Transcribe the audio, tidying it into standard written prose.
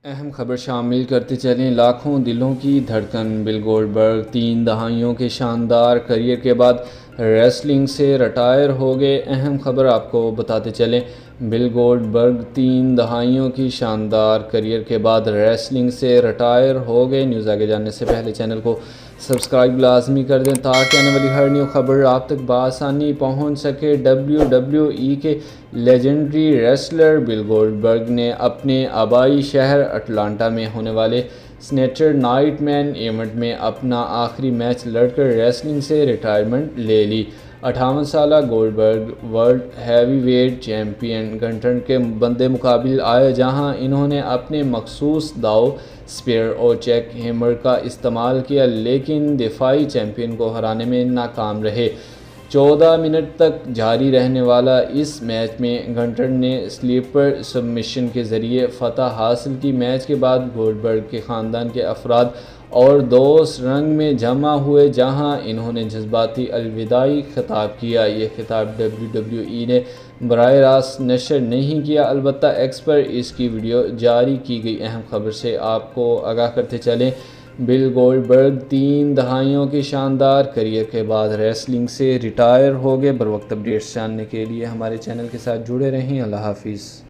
اہم خبر شامل کرتے چلیں، لاکھوں دلوں کی دھڑکن بل گولڈبرگ 3 دہائیوں کے شاندار کیریئر کے بعد ریسلنگ سے ریٹائر ہو گئے۔ اہم خبر آپ کو بتاتے چلیں، بل گولڈبرگ 3 دہائیوں کی شاندار کیریئر کے بعد ریسلنگ سے ریٹائر ہو گئے۔ نیوز آگے جاننے سے پہلے چینل کو سبسکرائب لازمی کر دیں تاکہ آنے والی ہر نیو خبر آپ تک بآسانی پہنچ سکے۔ WWE کے لیجنڈری ریسلر بل گولڈبرگ نے اپنے آبائی شہر اٹلانٹا میں ہونے والے سنیچر نائٹ مین ایونٹ میں اپنا آخری میچ لڑ کر ریسلنگ سے ریٹائرمنٹ لے لی۔ 58 سالہ Goldberg world heavyweight champion Gunther کے مقابل آئے، جہاں انہوں نے اپنے مخصوص داؤ اسپیئر اور جیک ہیمر کا استعمال کیا، لیکن دفاعی چیمپئن کو ہرانے میں ناکام رہے۔ 14 منٹ تک جاری رہنے والا اس میچ میں گنٹر نے سلیپر سبمیشن کے ذریعے فتح حاصل کی۔ میچ کے بعد گولڈبرگ کے خاندان کے افراد اور دوست رنگ میں جمع ہوئے، جہاں انہوں نے جذباتی الوداعی خطاب کیا۔ یہ خطاب WWE نے براہ راست نشر نہیں کیا، البتہ ایکس پر اس کی ویڈیو جاری کی گئی۔ اہم خبر سے آپ کو آگاہ کرتے چلیں، بل گولڈبرگ 3 دہائیوں کی شاندار کیریئر کے بعد ریسلنگ سے ریٹائر ہو گئے۔ بروقت اپڈیٹس جاننے کے لیے ہمارے چینل کے ساتھ جڑے رہیں۔ اللہ حافظ۔